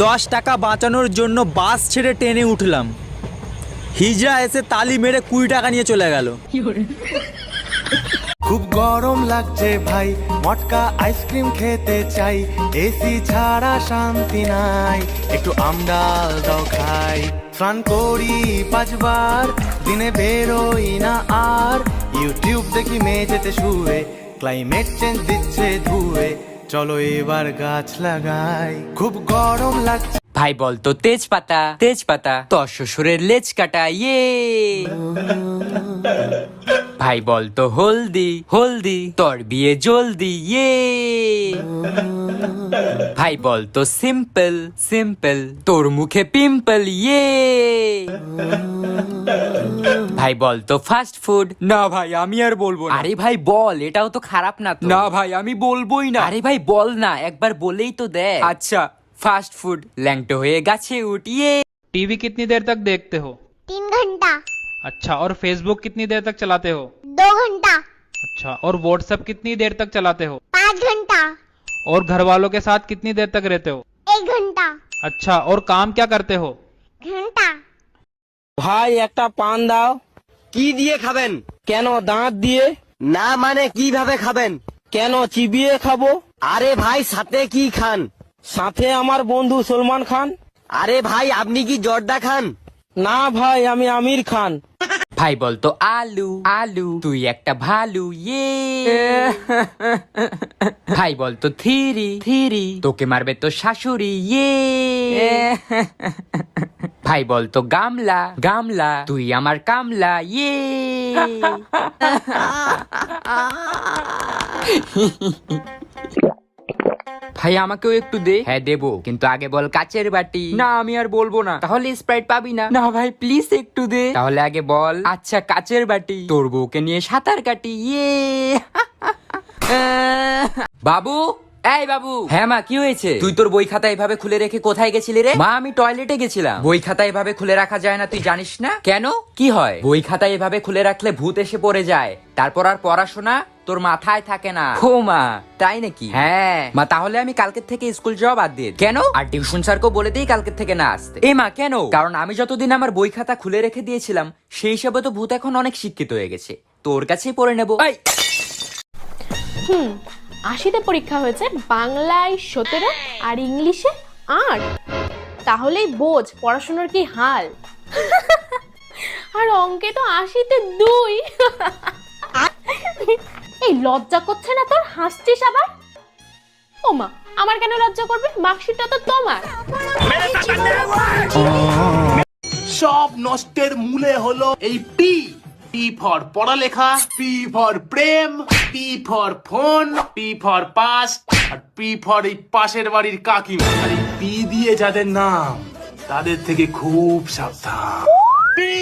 10 টাকা বাঁচানোর জন্য বাস ছেড়ে ট্রেনে উঠলাম। হিজড়া এসে তালি মেরে 20 টাকা নিয়ে চলে গেল। খুব গরম লাগছে ভাই, মটকা আইসক্রিম খেতে চাই, এসি ছাড়া শান্তি নাই, একটু আমডাল দাও খাই। স্নান করি 5 বার, দিনে বেরোই না আর, ইউটিউব দেখি মেঝেতে শুয়ে, ক্লাইমেট চেঞ্জ দিচ্ছে ধুয়ে, চলো এবার গাছ লাগাই। খুব গরম লাগছে ভাই বলতো তেজপাতা তেজপাতা, তোর শ্বশুরের লেজ কাটা ইয়ে। ভাই বলতো হলদি হলদি, তোর বিয়ে জলদি ইয়ে। ভাই বলতো সিম্পল সিম্পল, তোর মুখে পিম্পল ইয়ে। ভাই বলতো ফাস্ট ফুড। না ভাই আমি আর বলবো না। আরে ভাই বল, এটাও তো খারাপ না তো। না ভাই আমি বলবোই না। আরে ভাই বল না, একবার বলেই তো দে। আচ্ছা फास्ट फूड, लैंगटो हुए गाछे उठिए। टीवी कितनी देर तक देखते हो? 3 घंटा। अच्छा, और फेसबुक कितनी देर तक चलाते हो? 2 घंटा। अच्छा, और व्हाट्सएप कितनी देर तक चलाते हो? 5 घंटा। और घर वालों के साथ कितनी देर तक रहते हो? 1 घंटा। अच्छा, और काम क्या करते हो? घंटा। ভাই একটা পান দাও। কি দিয়ে খাবেন? কেন দাঁত দিয়ে? না মানে কিভাবে খাবেন? কেন চিবিয়ে খাবো? আরে ভাই সাথে কি খান? সাথে আমার বন্ধু সলমান খান। আরে ভাই আপনি কি জর্দা খান? না ভাই আমি আমির খান। ভাই বলতো আলু আলু, তুই একটা ভালু ইয়ে। ভাই বলতো থিরি থিরি, তোকে মারবে তো শাশুড়ি ইয়ে। ভাই বলতো গামলা গামলা, তুই আমার কামলা ইয়ে। ভাই আমাকেও একটু দে। হ্যাঁ দেবো, কিন্তু আগে বল কাচের বাটি। না আমি আর বলবো না। তাহলে স্প্রাইট পাবি না। না ভাই প্লিজ একটু দে। তাহলে আগে বল আচ্ছা কাচের বাটি, তোর বউকে নিয়ে সাঁতার কাটি ইয়ে। বাবু এই বাবু। হ্যাঁ মা কি হয়েছে? তুই তোর বই খাতা এভাবে খুলে রেখে কোথায় গেছিলি রে? মা আমি টয়লেটে গেছিলাম। বই খাতা এভাবে খুলে রাখা যায় না, তুই জানিস না? কেন কি হয়? বই খাতা এভাবে খুলে রাখলে ভূত এসে পড়ে যায়, তারপর আর পড়াশোনা তোর মাথায় থাকে না। ও মা তাই নাকি? হ্যাঁ মা, তাহলে আমি কালকের থেকে স্কুল যাওয়া বাদ দিয়ে। কেন? আর টিউশন স্যারকেও বলে দিই কালকের থেকে না আসতে। এ মা কেন? কারণ আমি যতদিন আমার বই খাতা খুলে রেখে দিয়েছিলাম, সেই হিসাবে তো ভূত এখন অনেক শিক্ষিত হয়ে গেছে, তোর কাছেই পড়ে নেবো। 80তে পরীক্ষা হয়েছে, বাংলায় 17 আর ইংলিশে 8। তাহলেই বোঝ পড়াশোনার কি হাল। আর অঙ্কে তো 80তে 2। এই লজ্জা করছে না তোর? হাসছিস আবার? ও মা, আমার কেন লজ্জা করবে? মার্কশিটটা তো তোমার। সব নষ্টের মূলে হলো এই পি। পি ফর পড়ালেখা, পি ফর প্রেম, P for phone, P for pass, আর পি ফর এই পাশের বাড়ির কাকিমা। আর এই পি দিয়ে যাদের নাম, তাদের থেকে খুব সাবধান। পি।